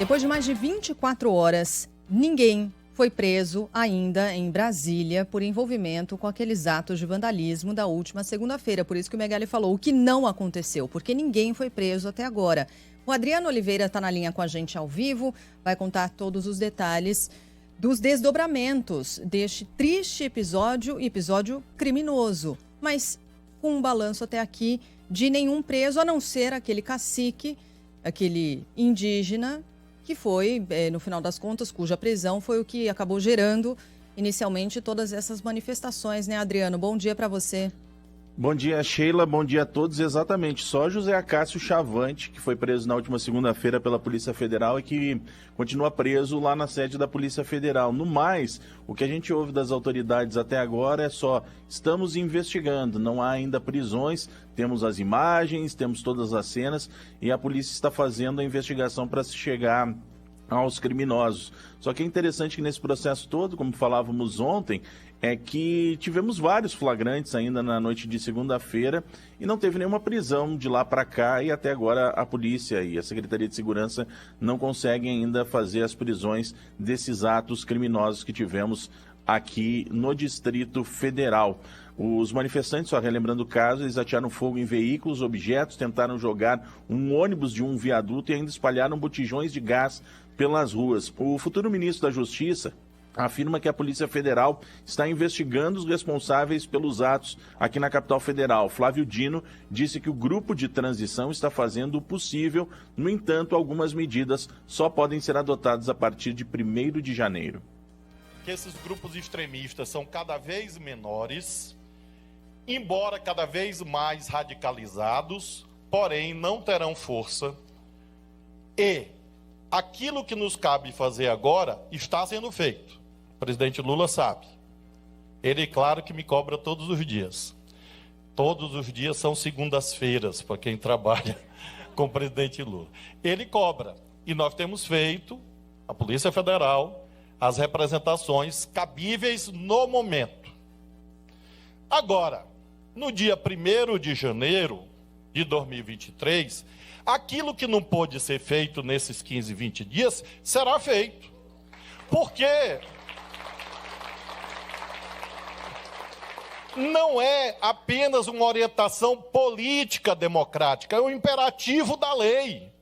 Depois de mais de 24 horas, ninguém foi preso ainda em Brasília por envolvimento com aqueles atos de vandalismo da última segunda-feira. Por isso que o Megali falou o que não aconteceu, porque ninguém foi preso até agora. O Adriano Oliveira está na linha com a gente ao vivo, vai contar todos os detalhes dos desdobramentos deste triste episódio criminoso, mas com um balanço até aqui de nenhum preso, a não ser aquele cacique, aquele indígena, que foi, no final das contas, cuja prisão foi o que acabou gerando inicialmente todas essas manifestações, né, Adriano? Bom dia para você. Bom dia, Sheila. Bom dia a todos. Exatamente. Só José Acácio Chavante, que foi preso na última segunda-feira pela Polícia Federal e que continua preso lá na sede da Polícia Federal. No mais, o que a gente ouve das autoridades até agora é só: estamos investigando, não há ainda prisões, temos as imagens, temos todas as cenas e a polícia está fazendo a investigação para se chegar aos criminosos. Só que é interessante que nesse processo todo, como falávamos ontem, é que tivemos vários flagrantes ainda na noite de segunda-feira e não teve nenhuma prisão de lá para cá, e até agora a polícia e a Secretaria de Segurança não conseguem ainda fazer as prisões desses atos criminosos que tivemos aqui no Distrito Federal. Os manifestantes, só relembrando o caso, eles atearam fogo em veículos, objetos, tentaram jogar um ônibus de um viaduto e ainda espalharam botijões de gás pelas ruas. O futuro ministro da Justiça afirma que a Polícia Federal está investigando os responsáveis pelos atos aqui na capital federal. Flávio Dino disse que o grupo de transição está fazendo o possível, no entanto, algumas medidas só podem ser adotadas a partir de 1º de janeiro. Que esses grupos extremistas são cada vez menores, embora cada vez mais radicalizados, porém não terão força, e aquilo que nos cabe fazer agora está sendo feito. O presidente Lula sabe. Ele, claro, que me cobra todos os dias. Todos os dias são segundas-feiras para quem trabalha com o presidente Lula. Ele cobra. E nós temos feito, a Polícia Federal, as representações cabíveis no momento. Agora, no dia 1º de janeiro de 2023, aquilo que não pôde ser feito nesses 15, 20 dias, será feito. Porque não é apenas uma orientação política democrática, é um imperativo da lei.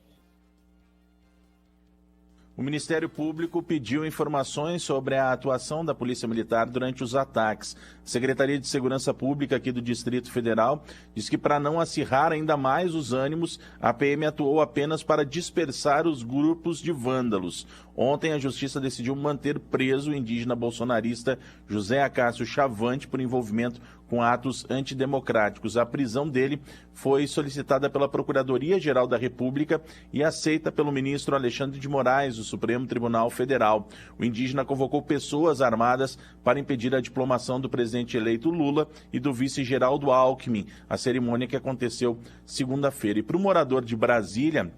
O Ministério Público pediu informações sobre a atuação da Polícia Militar durante os ataques. A Secretaria de Segurança Pública aqui do Distrito Federal diz que, para não acirrar ainda mais os ânimos, a PM atuou apenas para dispersar os grupos de vândalos. Ontem, a Justiça decidiu manter preso o indígena bolsonarista José Acácio Chavante por envolvimento com atos antidemocráticos. A prisão dele foi solicitada pela Procuradoria-Geral da República e aceita pelo ministro Alexandre de Moraes, do Supremo Tribunal Federal. O indígena convocou pessoas armadas para impedir a diplomação do presidente eleito Lula e do vice Geraldo Alckmin, a cerimônia que aconteceu segunda-feira. E para o morador de Brasília,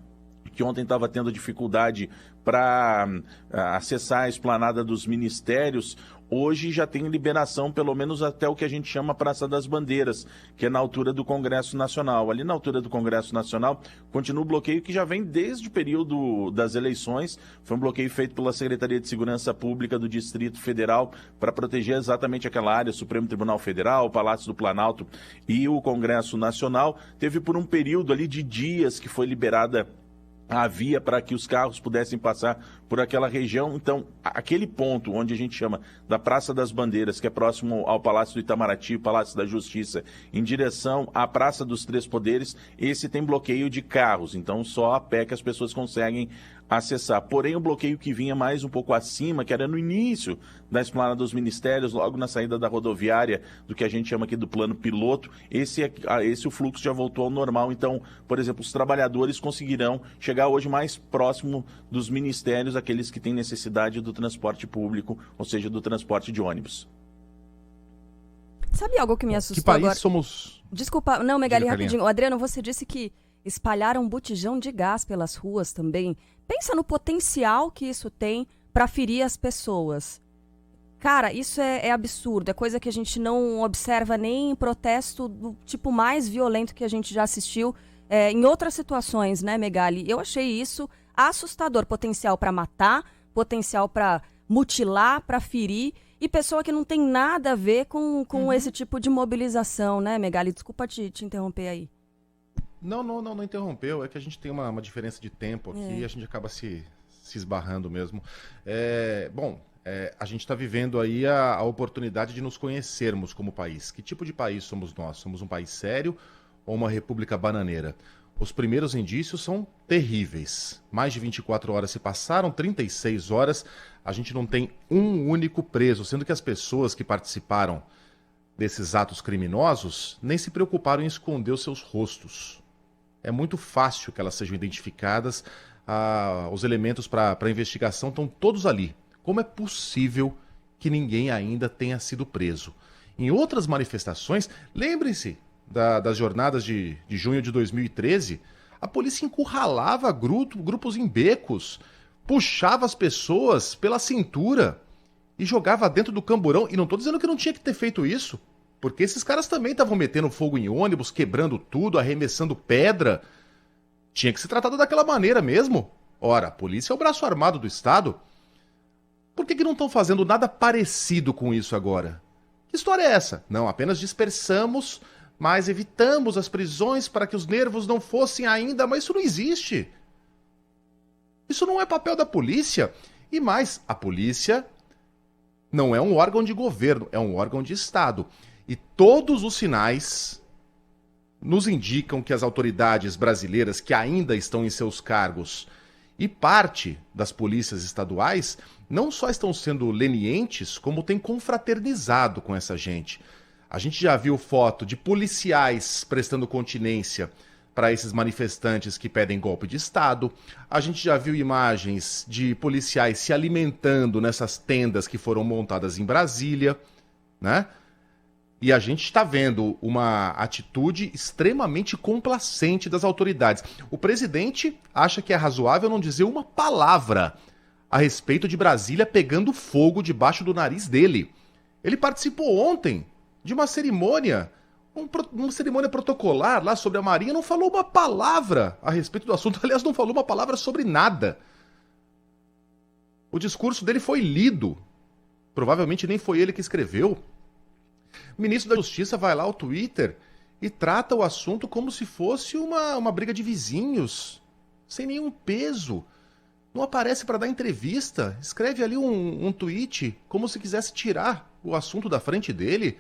que ontem estava tendo dificuldade para acessar a esplanada dos ministérios, hoje já tem liberação, pelo menos até o que a gente chama Praça das Bandeiras, que é na altura do Congresso Nacional. Ali na altura do Congresso Nacional continua o bloqueio que já vem desde o período das eleições. Foi um bloqueio feito pela Secretaria de Segurança Pública do Distrito Federal para proteger exatamente aquela área, Supremo Tribunal Federal, o Palácio do Planalto e o Congresso Nacional. Teve por um período ali de dias que foi liberada a via para que os carros pudessem passar por aquela região. Então, aquele ponto onde a gente chama da Praça das Bandeiras, que é próximo ao Palácio do Itamaraty, Palácio da Justiça, em direção à Praça dos Três Poderes, esse tem bloqueio de carros. Então, só a pé que as pessoas conseguem acessar. Porém, o bloqueio que vinha mais um pouco acima, que era no início da esplanada dos ministérios, logo na saída da rodoviária, do que a gente chama aqui do plano piloto, esse o fluxo já voltou ao normal. Então, por exemplo, os trabalhadores conseguirão chegar hoje mais próximo dos ministérios, aqueles que têm necessidade do transporte público, ou seja, do transporte de ônibus. Sabe algo que me assustou Que país agora? somos? Desculpa, não, Megali, Diga, rapidinho. Adriano, você disse que espalharam botijão de gás pelas ruas também. Pensa no potencial que isso tem para ferir as pessoas. Cara, isso é absurdo, é coisa que a gente não observa nem em protesto do tipo mais violento que a gente já assistiu em outras situações, né, Megali? Eu achei isso assustador, potencial para matar, potencial para mutilar, para ferir, e pessoa que não tem nada a ver com esse tipo de mobilização, né, Megali? Desculpa te interromper aí. Não interrompeu, é que a gente tem uma diferença de tempo aqui e a gente acaba se esbarrando mesmo. A gente está vivendo aí a oportunidade de nos conhecermos como país. Que tipo de país somos nós? Somos um país sério ou uma república bananeira? Os primeiros indícios são terríveis. Mais de 24 horas se passaram, 36 horas, a gente não tem um único preso, sendo que as pessoas que participaram desses atos criminosos nem se preocuparam em esconder os seus rostos. É muito fácil que elas sejam identificadas, os elementos para a investigação estão todos ali. Como é possível que ninguém ainda tenha sido preso? Em outras manifestações, lembrem-se das jornadas de junho de 2013, a polícia encurralava grupos em becos, puxava as pessoas pela cintura e jogava dentro do camburão. E não estou dizendo que não tinha que ter feito isso, porque esses caras também estavam metendo fogo em ônibus, quebrando tudo, arremessando pedra. Tinha que ser tratado daquela maneira mesmo. Ora, a polícia é o braço armado do Estado. Por que não estão fazendo nada parecido com isso agora? Que história é essa? Não, apenas dispersamos, mas evitamos as prisões para que os nervos não fossem ainda... Mas isso não existe. Isso não é papel da polícia. E mais, a polícia não é um órgão de governo, é um órgão de Estado. E todos os sinais nos indicam que as autoridades brasileiras que ainda estão em seus cargos e parte das polícias estaduais não só estão sendo lenientes, como têm confraternizado com essa gente. A gente já viu foto de policiais prestando continência para esses manifestantes que pedem golpe de Estado. A gente já viu imagens de policiais se alimentando nessas tendas que foram montadas em Brasília, né? E a gente está vendo uma atitude extremamente complacente das autoridades. O presidente acha que é razoável não dizer uma palavra a respeito de Brasília pegando fogo debaixo do nariz dele. Ele participou ontem de uma cerimônia, uma cerimônia protocolar lá sobre a Marinha, não falou uma palavra a respeito do assunto. Aliás, não falou uma palavra sobre nada. O discurso dele foi lido. Provavelmente nem foi ele que escreveu. O ministro da Justiça vai lá ao Twitter e trata o assunto como se fosse uma briga de vizinhos, sem nenhum peso. Não aparece para dar entrevista, escreve ali um tweet como se quisesse tirar o assunto da frente dele.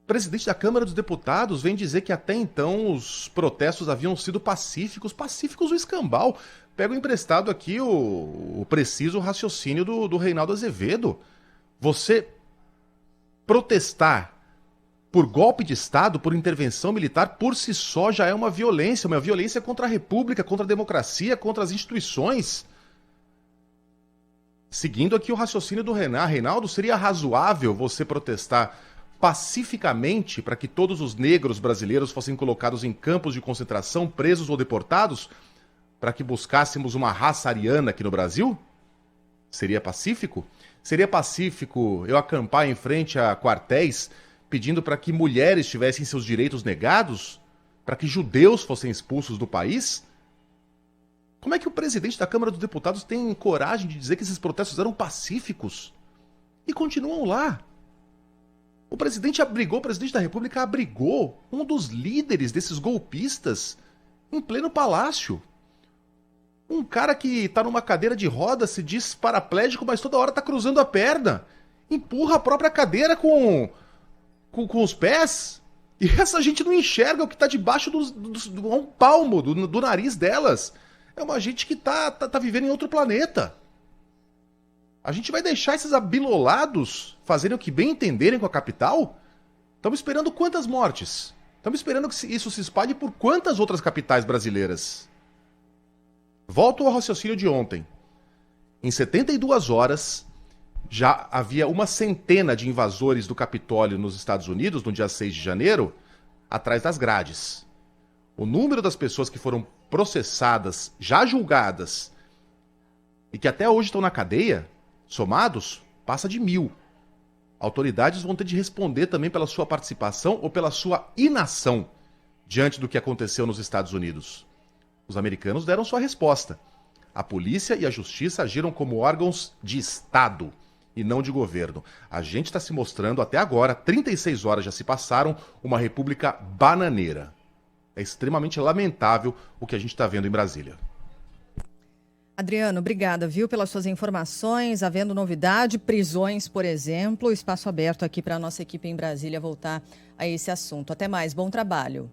O presidente da Câmara dos Deputados vem dizer que até então os protestos haviam sido pacíficos. Pacíficos o escambau. Pego emprestado aqui o preciso raciocínio do Reinaldo Azevedo. Você protestar por golpe de Estado, por intervenção militar, por si só já é uma violência contra a República, contra a democracia, contra as instituições. Seguindo aqui o raciocínio do Reinaldo, seria razoável você protestar pacificamente para que todos os negros brasileiros fossem colocados em campos de concentração, presos ou deportados, para que buscássemos uma raça ariana aqui no Brasil? Seria pacífico? Seria pacífico eu acampar em frente a quartéis pedindo para que mulheres tivessem seus direitos negados? Para que judeus fossem expulsos do país? Como é que o presidente da Câmara dos Deputados tem coragem de dizer que esses protestos eram pacíficos? E continuam lá. O presidente da República abrigou um dos líderes desses golpistas em pleno palácio. Um cara que tá numa cadeira de rodas, se diz paraplégico, mas toda hora tá cruzando a perna. Empurra a própria cadeira com os pés. E essa gente não enxerga o que tá debaixo do um palmo do nariz delas. É uma gente que tá vivendo em outro planeta. A gente vai deixar esses abilolados fazerem o que bem entenderem com a capital? Estamos esperando quantas mortes? Estamos esperando que isso se espalhe por quantas outras capitais brasileiras? Volto ao raciocínio de ontem. Em 72 horas, já havia uma centena de invasores do Capitólio nos Estados Unidos, no dia 6 de janeiro, atrás das grades. O número das pessoas que foram processadas, já julgadas, e que até hoje estão na cadeia, somados, passa de 1.000. Autoridades vão ter de responder também pela sua participação ou pela sua inação diante do que aconteceu nos Estados Unidos. Os americanos deram sua resposta. A polícia e a justiça agiram como órgãos de Estado e não de governo. A gente está se mostrando até agora, 36 horas já se passaram, uma república bananeira. É extremamente lamentável o que a gente está vendo em Brasília. Adriano, obrigada, viu, pelas suas informações. Havendo novidade, prisões, por exemplo, espaço aberto aqui para a nossa equipe em Brasília voltar a esse assunto. Até mais, bom trabalho.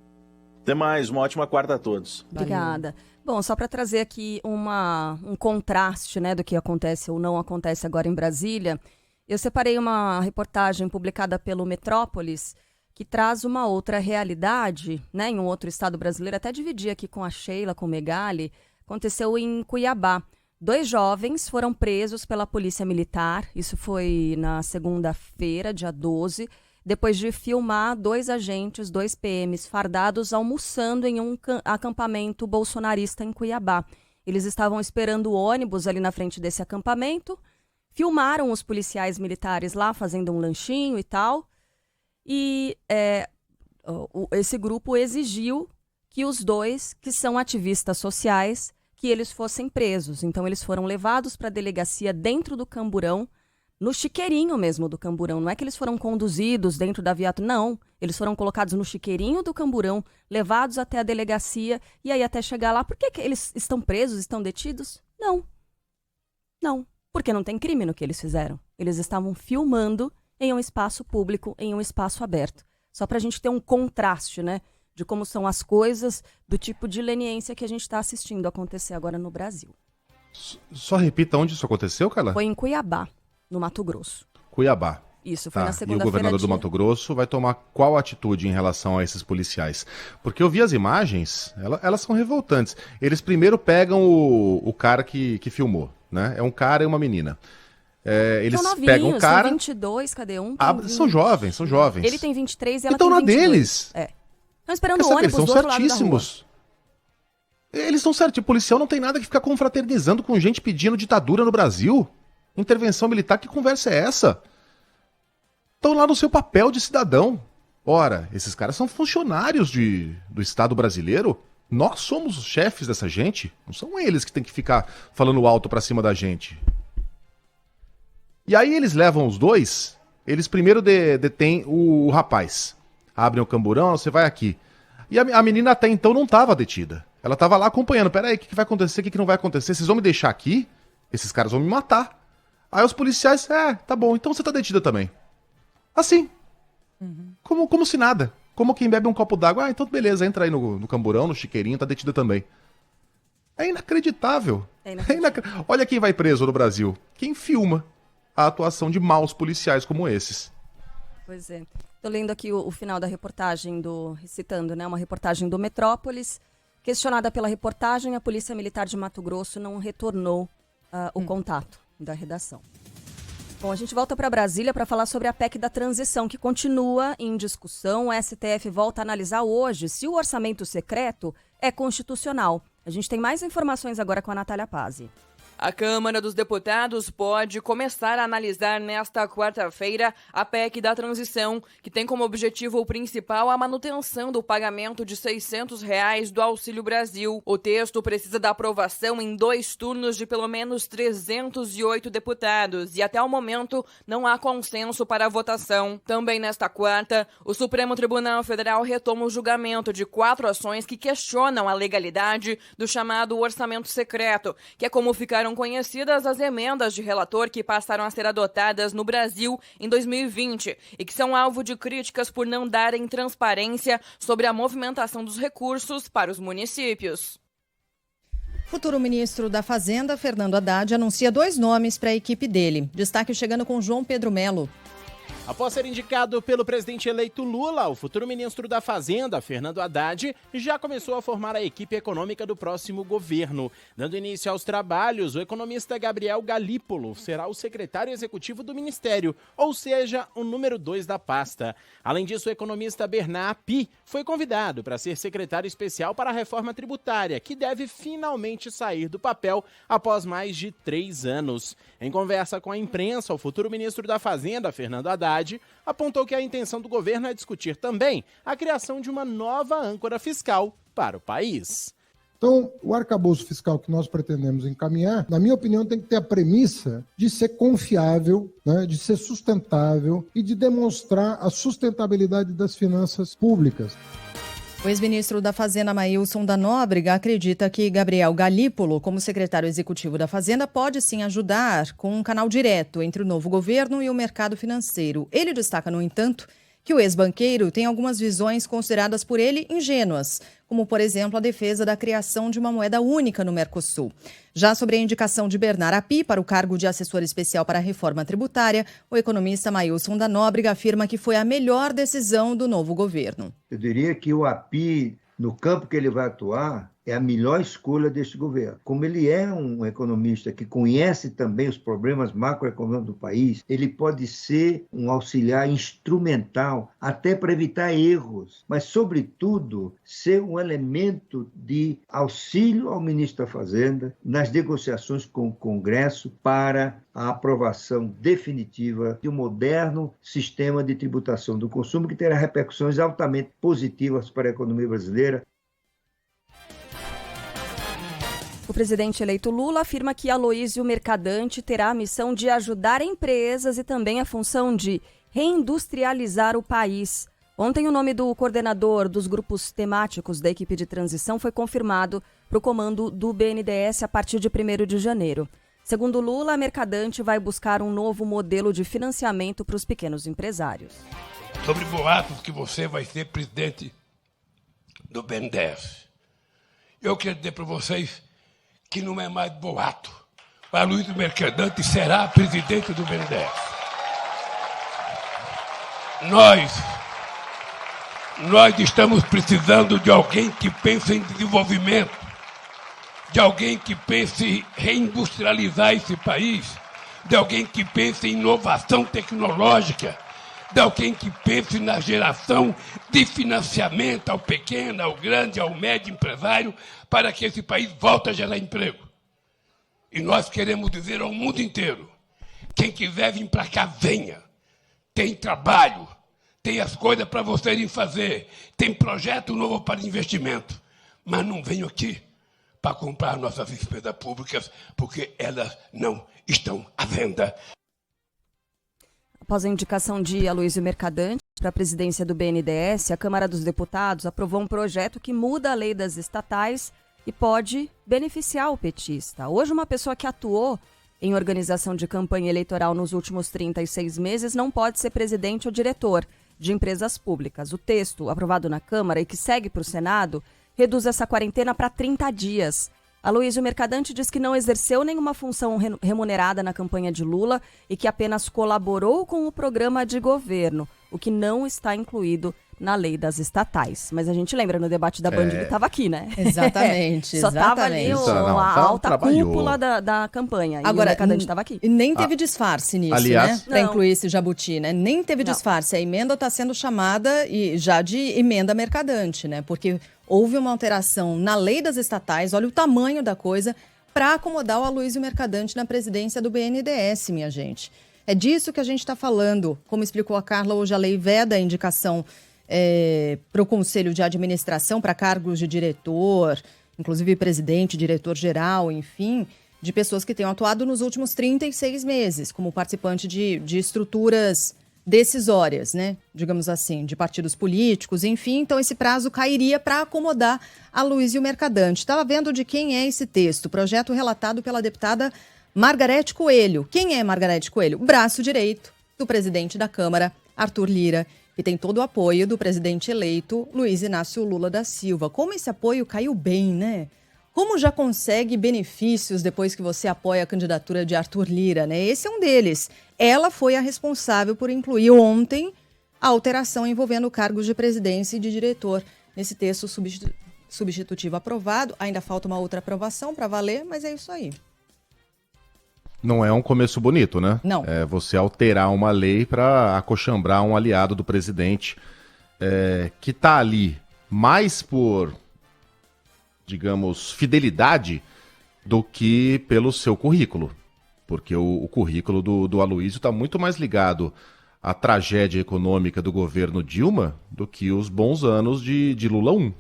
Até mais, uma ótima quarta a todos. Obrigada. Bom, só para trazer aqui um contraste, né, do que acontece ou não acontece agora em Brasília, eu separei uma reportagem publicada pelo Metrópolis que traz uma outra realidade, né, em um outro estado brasileiro. Até dividi aqui com a Sheila, com o Megali. Aconteceu em Cuiabá. 2 jovens foram presos pela Polícia Militar, isso foi na segunda-feira, dia 12, depois de filmar 2 agentes, 2 PMs fardados almoçando em um acampamento bolsonarista em Cuiabá. Eles estavam esperando o ônibus ali na frente desse acampamento, filmaram os policiais militares lá fazendo um lanchinho e tal, e esse grupo exigiu que os 2, que são ativistas sociais, que eles fossem presos. Então, eles foram levados para a delegacia dentro do camburão, no chiqueirinho mesmo do camburão. Não é que eles foram conduzidos dentro da viatura, não. Eles foram colocados no chiqueirinho do camburão, levados até a delegacia, e aí até chegar lá. Por que eles estão presos, estão detidos? Não. Não. Porque não tem crime no que eles fizeram. Eles estavam filmando em um espaço público, em um espaço aberto. Só para a gente ter um contraste, né? De como são as coisas, do tipo de leniência que a gente está assistindo acontecer agora no Brasil. Só repita onde isso aconteceu, Carla? Foi em Cuiabá, no Mato Grosso. Cuiabá. Isso, foi na E o segunda-feira. governador do Mato Grosso vai tomar qual atitude em relação a esses policiais? Porque eu vi as imagens, elas são revoltantes. Eles primeiro pegam o cara que filmou, né? É um cara e uma menina. Eles são novinhos, pegam o cara... são 22, cadê um? São jovens, são jovens. Ele tem 23 e ela então, tem 22. Então na deles. Estão esperando o ônibus eles do outro lado da rua. Eles estão certíssimos. Eles estão certos. O policial não tem nada que ficar confraternizando com gente pedindo ditadura no Brasil. Intervenção militar, que conversa é essa? Estão lá no seu papel de cidadão. Ora, esses caras são funcionários do Estado brasileiro. Nós somos os chefes dessa gente. Não são eles que têm que ficar falando alto pra cima da gente. E aí eles levam os 2. Eles primeiro detêm o rapaz. Abrem o camburão, você vai aqui. E a menina até então não estava detida. Ela estava lá acompanhando. Peraí, o que vai acontecer? O que não vai acontecer? Vocês vão me deixar aqui? Esses caras vão me matar. Aí os policiais, tá bom, então você tá detida também. Assim. Como se nada. Como quem bebe um copo d'água. Então beleza, entra aí no camburão, no chiqueirinho, tá detida também. É inacreditável. Olha quem vai preso no Brasil. Quem filma a atuação de maus policiais como esses. Pois é. Estou lendo aqui o final da reportagem, citando, né, uma reportagem do Metrópolis. Questionada pela reportagem, a Polícia Militar de Mato Grosso não retornou o contato da redação. Bom, a gente volta para Brasília para falar sobre a PEC da transição, que continua em discussão. O STF volta a analisar hoje se o orçamento secreto é constitucional. A gente tem mais informações agora com a Natália Pazzi. A Câmara dos Deputados pode começar a analisar nesta quarta-feira a PEC da transição, que tem como objetivo principal a manutenção do pagamento de R$ 600 do Auxílio Brasil. O texto precisa da aprovação em 2 turnos de pelo menos 308 deputados e até o momento não há consenso para a votação. Também nesta quarta, o Supremo Tribunal Federal retoma o julgamento de 4 ações que questionam a legalidade do chamado orçamento secreto, que é como ficaram conhecidas as emendas de relator que passaram a ser adotadas no Brasil em 2020 e que são alvo de críticas por não darem transparência sobre a movimentação dos recursos para os municípios. Futuro ministro da Fazenda, Fernando Haddad, anuncia 2 nomes para a equipe dele. Destaque chegando com João Pedro Melo. Após ser indicado pelo presidente eleito Lula, o futuro ministro da Fazenda, Fernando Haddad, já começou a formar a equipe econômica do próximo governo. Dando início aos trabalhos, o economista Gabriel Galípolo será o secretário executivo do ministério, ou seja, o número 2 da pasta. Além disso, o economista Bernard Api foi convidado para ser secretário especial para a reforma tributária, que deve finalmente sair do papel após mais de 3 anos. Em conversa com a imprensa, o futuro ministro da Fazenda, Fernando Haddad, apontou que a intenção do governo é discutir também a criação de uma nova âncora fiscal para o país. Então, o arcabouço fiscal que nós pretendemos encaminhar, na minha opinião, tem que ter a premissa de ser confiável, né, de ser sustentável e de demonstrar a sustentabilidade das finanças públicas. O ex-ministro da Fazenda, Maílson da Nóbrega, acredita que Gabriel Galípolo, como secretário executivo da Fazenda, pode sim ajudar com um canal direto entre o novo governo e o mercado financeiro. Ele destaca, no entanto, que o ex-banqueiro tem algumas visões consideradas por ele ingênuas, como, por exemplo, a defesa da criação de uma moeda única no Mercosul. Já sobre a indicação de Bernard Api para o cargo de assessor especial para a reforma tributária, o economista Maílson da Nóbrega afirma que foi a melhor decisão do novo governo. Eu diria que o Api, no campo que ele vai atuar, é a melhor escolha deste governo. Como ele é um economista que conhece também os problemas macroeconômicos do país, ele pode ser um auxiliar instrumental até para evitar erros, mas, sobretudo, ser um elemento de auxílio ao ministro da Fazenda nas negociações com o Congresso para a aprovação definitiva de um moderno sistema de tributação do consumo que terá repercussões altamente positivas para a economia brasileira. O presidente eleito Lula afirma que Aloysio Mercadante terá a missão de ajudar empresas e também a função de reindustrializar o país. Ontem, o nome do coordenador dos grupos temáticos da equipe de transição foi confirmado para o comando do BNDES a partir de 1º de janeiro. Segundo Lula, a Mercadante vai buscar um novo modelo de financiamento para os pequenos empresários. Sobre boatos que você vai ser presidente do BNDES. Eu quero dizer para vocês que não é mais boato. O Aloysio Mercadante será presidente do BNDES. Nós estamos precisando de alguém que pense em desenvolvimento, de alguém que pense em reindustrializar esse país, de alguém que pense em inovação tecnológica, de alguém que pense na geração de financiamento ao pequeno, ao grande, ao médio empresário, para que esse país volte a gerar emprego. E nós queremos dizer ao mundo inteiro, quem quiser vir para cá, venha. Tem trabalho, tem as coisas para vocês irem fazer, tem projeto novo para investimento, mas não venham aqui para comprar nossas despesas públicas, porque elas não estão à venda. Após a indicação de Aloysio Mercadante para a presidência do BNDES, a Câmara dos Deputados aprovou um projeto que muda a lei das estatais e pode beneficiar o petista. Hoje, uma pessoa que atuou em organização de campanha eleitoral nos últimos 36 meses não pode ser presidente ou diretor de empresas públicas. O texto, aprovado na Câmara e que segue para o Senado, reduz essa quarentena para 30 dias. Aloysio Mercadante diz que não exerceu nenhuma função remunerada na campanha de Lula e que apenas colaborou com o programa de governo, o que não está incluído na lei das estatais. Mas a gente lembra, no debate da Band, ele estava aqui, né? Exatamente. Só estava ali a alta cúpula da campanha. E agora, o Mercadante estava aqui. E nem teve disfarce nisso, aliás, né? Para incluir esse jabuti, né? Nem teve disfarce. A emenda está sendo chamada já de emenda Mercadante, né? Porque houve uma alteração na lei das estatais, olha o tamanho da coisa, para acomodar o Aloysio Mercadante na presidência do BNDES, minha gente. É disso que a gente está falando. Como explicou a Carla, hoje a lei veda a indicação para o Conselho de Administração, para cargos de diretor, inclusive presidente, diretor-geral, enfim, de pessoas que tenham atuado nos últimos 36 meses, como participante de estruturas decisórias, né? Digamos assim, de partidos políticos, enfim. Então, esse prazo cairia para acomodar Aloysio Mercadante. Estava vendo de quem é esse texto, projeto relatado pela deputada Margarete Coelho. Quem é Margarete Coelho? Braço direito do presidente da Câmara, Arthur Lira, que tem todo o apoio do presidente eleito, Luiz Inácio Lula da Silva. Como esse apoio caiu bem, né? Como já consegue benefícios depois que você apoia a candidatura de Arthur Lira, né? Esse é um deles. Ela foi a responsável por incluir ontem a alteração envolvendo cargos de presidência e de diretor nesse texto substitutivo aprovado. Ainda falta uma outra aprovação para valer, mas é isso aí. Não é um começo bonito, né? Não. É você alterar uma lei para acochambrar um aliado do presidente que está ali mais por, digamos, fidelidade do que pelo seu currículo. Porque o currículo do Aloysio está muito mais ligado à tragédia econômica do governo Dilma do que os bons anos de Lula 1.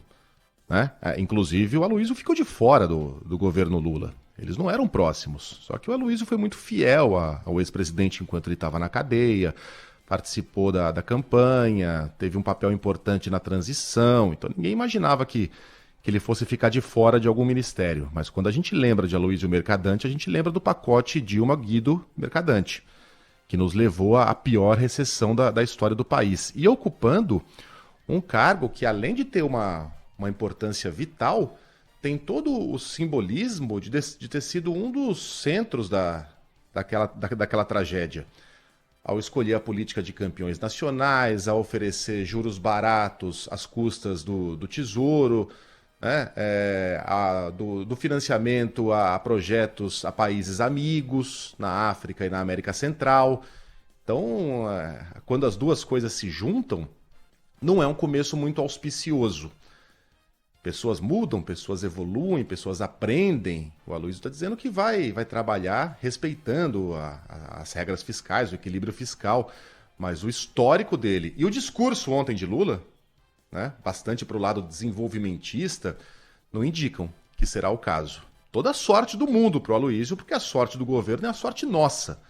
né? Inclusive o Aloysio ficou de fora do governo Lula. Eles não eram próximos. Só que o Aloysio foi muito fiel ao ex-presidente enquanto ele estava na cadeia, participou da campanha, teve um papel importante na transição. Então ninguém imaginava que ele fosse ficar de fora de algum ministério. Mas quando a gente lembra de Aloysio Mercadante, a gente lembra do pacote Dilma-Guido Mercadante, que nos levou à pior recessão da história do país. E ocupando um cargo que, além de ter uma importância vital, tem todo o simbolismo de ter sido um dos centros daquela tragédia. Ao escolher a política de campeões nacionais, ao oferecer juros baratos às custas do Tesouro, né? Do financiamento a projetos a países amigos, na África e na América Central. Então, quando as duas coisas se juntam, não é um começo muito auspicioso. Pessoas mudam, pessoas evoluem, pessoas aprendem. O Aloysio está dizendo que vai trabalhar respeitando as regras fiscais, o equilíbrio fiscal, mas o histórico dele e o discurso ontem de Lula, né, bastante para o lado desenvolvimentista, não indicam que será o caso. Toda a sorte do mundo para o Aloysio, porque a sorte do governo é a sorte nossa.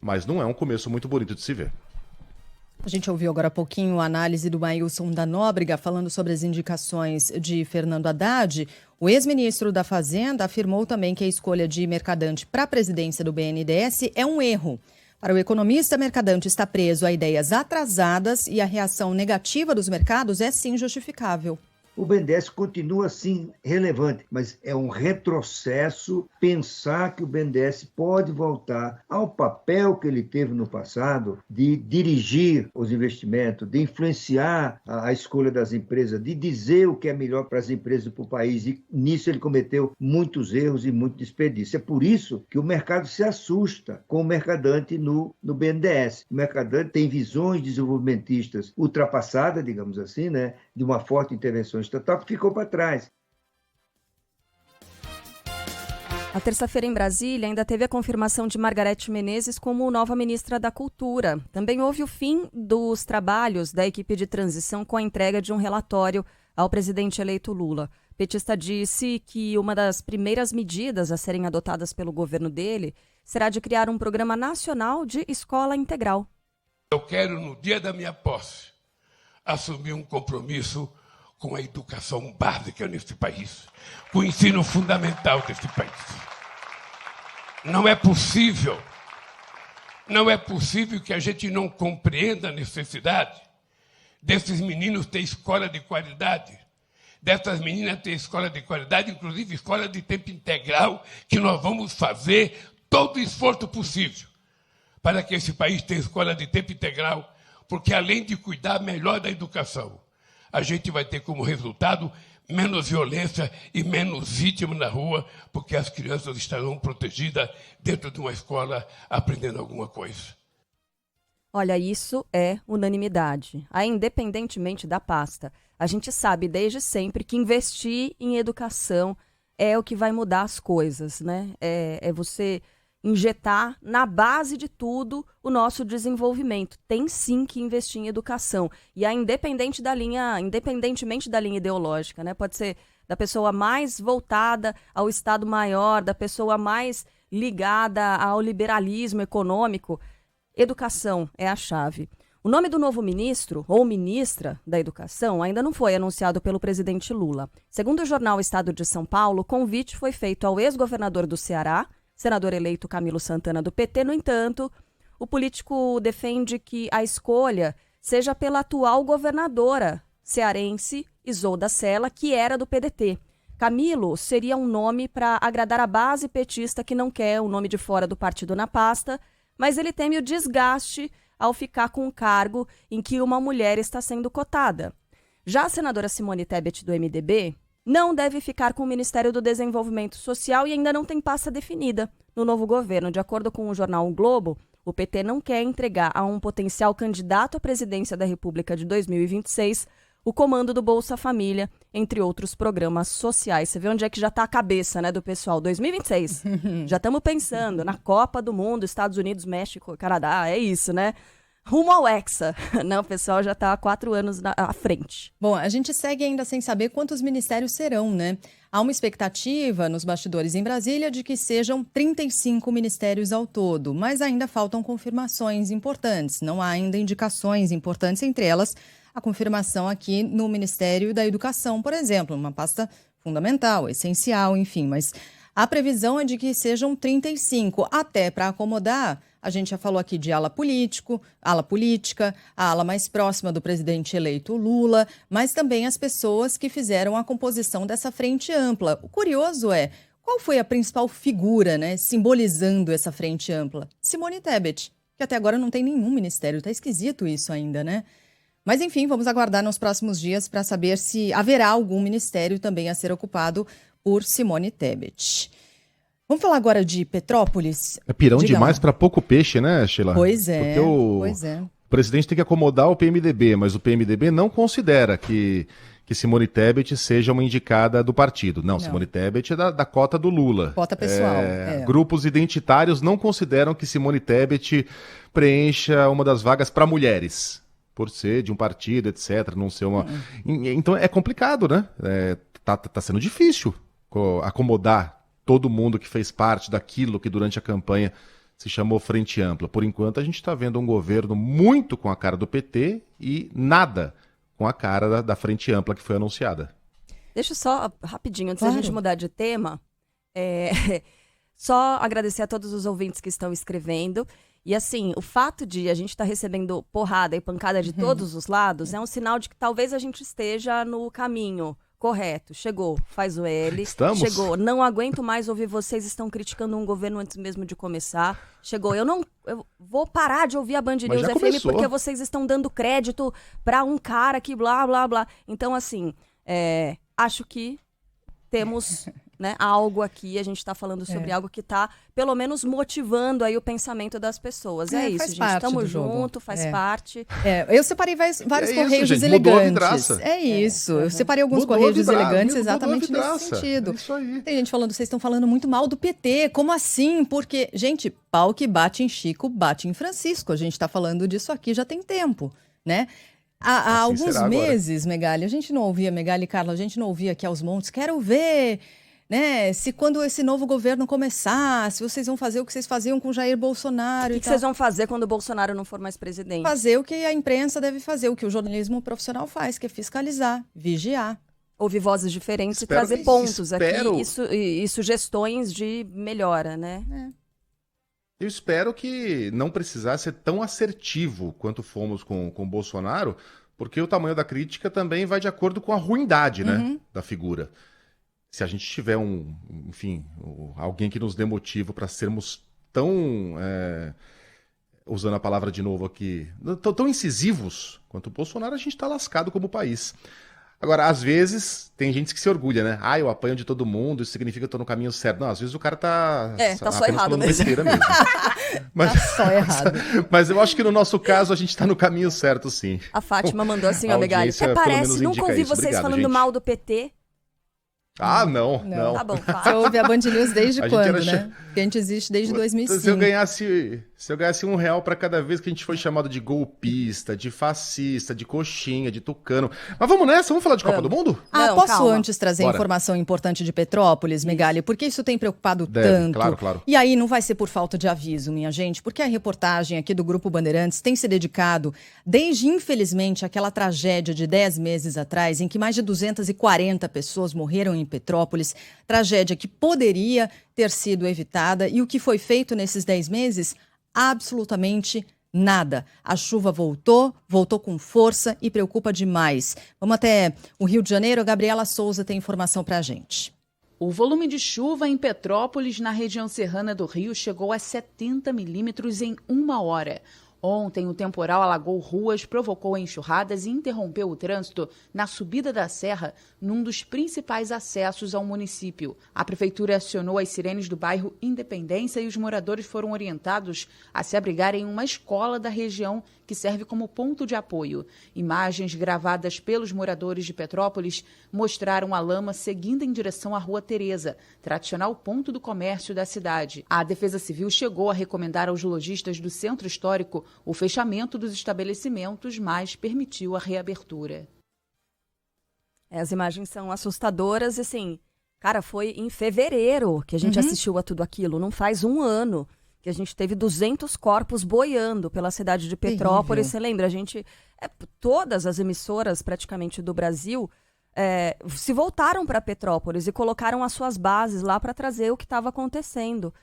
Mas não é um começo muito bonito de se ver. A gente ouviu agora há pouquinho a análise do Maílson da Nóbrega falando sobre as indicações de Fernando Haddad. O ex-ministro da Fazenda afirmou também que a escolha de Mercadante para a presidência do BNDES é um erro. Para o economista, Mercadante está preso a ideias atrasadas e a reação negativa dos mercados é sim justificável. O BNDES continua, sim, relevante, mas é um retrocesso pensar que o BNDES pode voltar ao papel que ele teve no passado de dirigir os investimentos, de influenciar a escolha das empresas, de dizer o que é melhor para as empresas e para o país. E nisso ele cometeu muitos erros e muito desperdício. É por isso que o mercado se assusta com o Mercadante no BNDES. O Mercadante tem visões desenvolvimentistas ultrapassadas, digamos assim, né, de uma forte intervenção estatal que ficou para trás. A terça-feira em Brasília ainda teve a confirmação de Margarete Menezes como nova ministra da Cultura. Também houve o fim dos trabalhos da equipe de transição com a entrega de um relatório ao presidente eleito Lula. O petista disse que uma das primeiras medidas a serem adotadas pelo governo dele será de criar um programa nacional de escola integral. Eu quero, no dia da minha posse, assumir um compromisso com a educação básica neste país, com o ensino fundamental deste país. Não é possível que a gente não compreenda a necessidade desses meninos ter escola de qualidade, dessas meninas ter escola de qualidade, inclusive escola de tempo integral, que nós vamos fazer todo o esforço possível para que esse país tenha escola de tempo integral, porque além de cuidar melhor da educação, a gente vai ter como resultado menos violência e menos vítimas na rua, porque as crianças estarão protegidas dentro de uma escola aprendendo alguma coisa. Olha, isso é unanimidade. Aí, independentemente da pasta, a gente sabe desde sempre que investir em educação é o que vai mudar as coisas, né? É você injetar na base de tudo o nosso desenvolvimento. Tem sim que investir em educação. E aí, independentemente da linha ideológica, né? Pode ser da pessoa mais voltada ao Estado maior, da pessoa mais ligada ao liberalismo econômico. Educação é a chave. O nome do novo ministro ou ministra da Educação ainda não foi anunciado pelo presidente Lula. Segundo o jornal Estado de São Paulo, o convite foi feito ao ex-governador do Ceará, senador eleito Camilo Santana, do PT. No entanto, o político defende que a escolha seja pela atual governadora cearense, Isolda Sela, que era do PDT. Camilo seria um nome para agradar a base petista que não quer o nome de fora do partido na pasta, mas ele teme o desgaste ao ficar com um cargo em que uma mulher está sendo cotada. Já a senadora Simone Tebet, do MDB, não deve ficar com o Ministério do Desenvolvimento Social e ainda não tem pasta definida no novo governo. De acordo com o jornal O Globo, o PT não quer entregar a um potencial candidato à presidência da República de 2026 o comando do Bolsa Família, entre outros programas sociais. Você vê onde é que já está a cabeça, né, do pessoal. 2026. Já estamos pensando na Copa do Mundo, Estados Unidos, México, Canadá, é isso, né? rumo ao Hexa. Não, o pessoal já está há 4 anos à frente. Bom, a gente segue ainda sem saber quantos ministérios serão, né? Há uma expectativa nos bastidores em Brasília de que sejam 35 ministérios ao todo, mas ainda faltam confirmações importantes. Não há ainda indicações importantes, entre elas a confirmação aqui no Ministério da Educação, por exemplo, uma pasta fundamental, essencial, enfim, mas a previsão é de que sejam 35, até para acomodar. A gente já falou aqui de ala política, a ala mais próxima do presidente eleito Lula, mas também as pessoas que fizeram a composição dessa frente ampla. O curioso é, qual foi a principal figura, né, simbolizando essa frente ampla? Simone Tebet, que até agora não tem nenhum ministério. Tá esquisito isso ainda, né? Mas, enfim, vamos aguardar nos próximos dias para saber se haverá algum ministério também a ser ocupado por Simone Tebet. Vamos falar agora de Petrópolis. É pirão demais para pouco peixe, né, Sheila? Pois é, porque o presidente tem que acomodar o PMDB, mas o PMDB não considera que Simone Tebet seja uma indicada do partido. Não. Simone Tebet é da cota do Lula. Cota pessoal. Grupos identitários não consideram que Simone Tebet preencha uma das vagas para mulheres, por ser de um partido, etc., não ser uma... Então é complicado, né? Tá sendo difícil acomodar todo mundo que fez parte daquilo que durante a campanha se chamou Frente Ampla. Por enquanto, a gente está vendo um governo muito com a cara do PT e nada com a cara da Frente Ampla que foi anunciada. Deixa eu só, rapidinho, antes da gente mudar de tema, só agradecer a todos os ouvintes que estão escrevendo. E assim, o fato de a gente estar recebendo porrada e pancada de todos os lados é um sinal de que talvez a gente esteja no caminho correto. Chegou, faz o L. Estamos? Chegou, não aguento mais ouvir vocês estão criticando um governo antes mesmo de começar. Chegou, eu vou parar de ouvir a Band News FM porque vocês estão dando crédito para um cara que blá, blá, blá. Então, assim, acho que temos... né, algo aqui, a gente está falando sobre algo que está, pelo menos, motivando aí o pensamento das pessoas. É isso, gente. Estamos juntos, faz parte. Eu separei vários correios elegantes. É isso. Eu separei alguns correios elegantes exatamente nesse sentido. É isso aí. Tem gente falando, vocês estão falando muito mal do PT. Como assim? Porque, gente, pau que bate em Chico, bate em Francisco. A gente está falando disso aqui já tem tempo, né? Há alguns meses, Megali, a gente não ouvia, Megali e Carla, a gente não ouvia aqui aos montes, quero ver... né? Se quando esse novo governo começar, se vocês vão fazer o que vocês faziam com Jair Bolsonaro. O que vocês vão fazer quando o Bolsonaro não for mais presidente? Fazer o que a imprensa deve fazer, o que o jornalismo profissional faz, que é fiscalizar, vigiar. Ouvir vozes diferentes e trazer pontos aqui e sugestões de melhora, né? Eu espero que não precisasse ser tão assertivo quanto fomos com o Bolsonaro, porque o tamanho da crítica também vai de acordo com a ruindade, né, da figura. Se a gente tiver alguém que nos dê motivo para sermos tão, usando a palavra de novo aqui, tão incisivos quanto o Bolsonaro, a gente está lascado como país. Agora, às vezes, tem gente que se orgulha, né? Eu apanho de todo mundo, isso significa que eu tô no caminho certo. Não, às vezes o cara tá só errado mesmo. Mas, tá só errado. Mas eu acho que no nosso caso a gente tá no caminho certo, sim. A Fátima mandou assim, ó, Megali, até parece, nunca ouvi vocês falando mal do PT. Não. Tá bom, Você ouve a Band News desde quando, né? Porque a gente existe desde 2005. Se eu ganhasse R$1 para cada vez que a gente foi chamado de golpista, de fascista, de coxinha, de tucano. Mas vamos nessa? Vamos falar de Copa do Mundo? Posso antes trazer informação importante de Petrópolis, Megali? Porque isso tem preocupado tanto. Claro. E aí não vai ser por falta de aviso, minha gente, porque a reportagem aqui do Grupo Bandeirantes tem se dedicado, desde, infelizmente, aquela tragédia de 10 meses atrás, em que mais de 240 pessoas morreram em Petrópolis, tragédia que poderia ter sido evitada, e o que foi feito nesses 10 meses? Absolutamente nada. A chuva voltou com força e preocupa demais. Vamos até o Rio de Janeiro, a Gabriela Souza tem informação pra gente. O volume de chuva em Petrópolis, na região serrana do Rio, chegou a 70 milímetros em 1 hora. Ontem, o temporal alagou ruas, provocou enxurradas e interrompeu o trânsito na subida da serra, num dos principais acessos ao município. A prefeitura acionou as sirenes do bairro Independência e os moradores foram orientados a se abrigarem em uma escola da região que serve como ponto de apoio. Imagens gravadas pelos moradores de Petrópolis mostraram a lama seguindo em direção à Rua Tereza, tradicional ponto do comércio da cidade. A Defesa Civil chegou a recomendar aos lojistas do centro histórico O fechamento dos estabelecimentos mais permitiu a reabertura. As imagens são assustadoras, assim, cara, foi em fevereiro que a gente assistiu a tudo aquilo, não faz um ano que a gente teve 200 corpos boiando pela cidade de Petrópolis. Você lembra? A gente, todas as emissoras praticamente do Brasil se voltaram para Petrópolis e colocaram as suas bases lá para trazer o que estava acontecendo.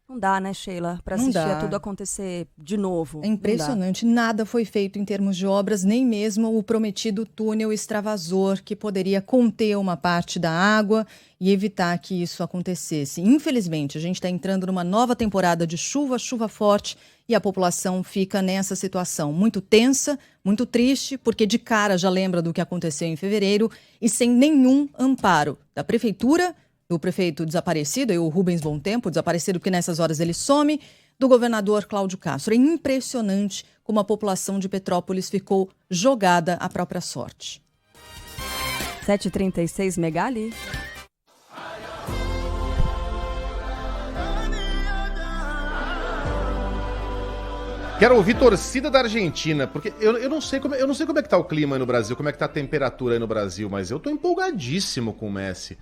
Não dá, né, Sheila, para assistir a tudo acontecer de novo. É impressionante, nada foi feito em termos de obras, nem mesmo o prometido túnel extravasor que poderia conter uma parte da água e evitar que isso acontecesse. Infelizmente, a gente está entrando numa nova temporada de chuva forte, e a população fica nessa situação muito tensa, muito triste, porque de cara já lembra do que aconteceu em fevereiro e sem nenhum amparo da prefeitura, do prefeito desaparecido, o Rubens Bom Tempo, desaparecido porque nessas horas ele some, do governador Cláudio Castro. É impressionante como a população de Petrópolis ficou jogada à própria sorte. 7h36, Megali. Quero ouvir torcida da Argentina, porque eu não sei como é que tá o clima aí no Brasil, como é que tá a temperatura aí no Brasil, mas eu tô empolgadíssimo com o Messi.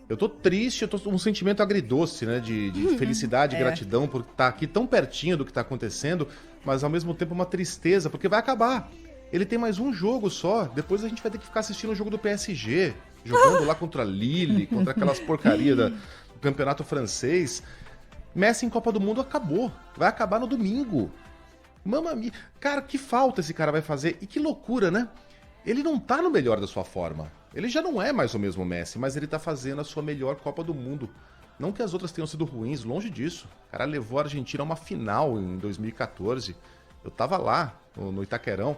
Eu tô triste, eu tô com um sentimento agridoce, né, de felicidade e gratidão por estar aqui tão pertinho do que tá acontecendo, mas ao mesmo tempo uma tristeza, porque vai acabar. Ele tem mais um jogo só, depois a gente vai ter que ficar assistindo o jogo do PSG, jogando lá contra a Lille, contra aquelas porcarias do campeonato francês. Messi em Copa do Mundo acabou, vai acabar no domingo. Mamma mia, cara, que falta esse cara vai fazer, e que loucura, né? Ele não tá no melhor da sua forma. Ele já não é mais o mesmo Messi, mas ele tá fazendo a sua melhor Copa do Mundo. Não que as outras tenham sido ruins, longe disso. O cara levou a Argentina a uma final em 2014. Eu tava lá, no Itaquerão,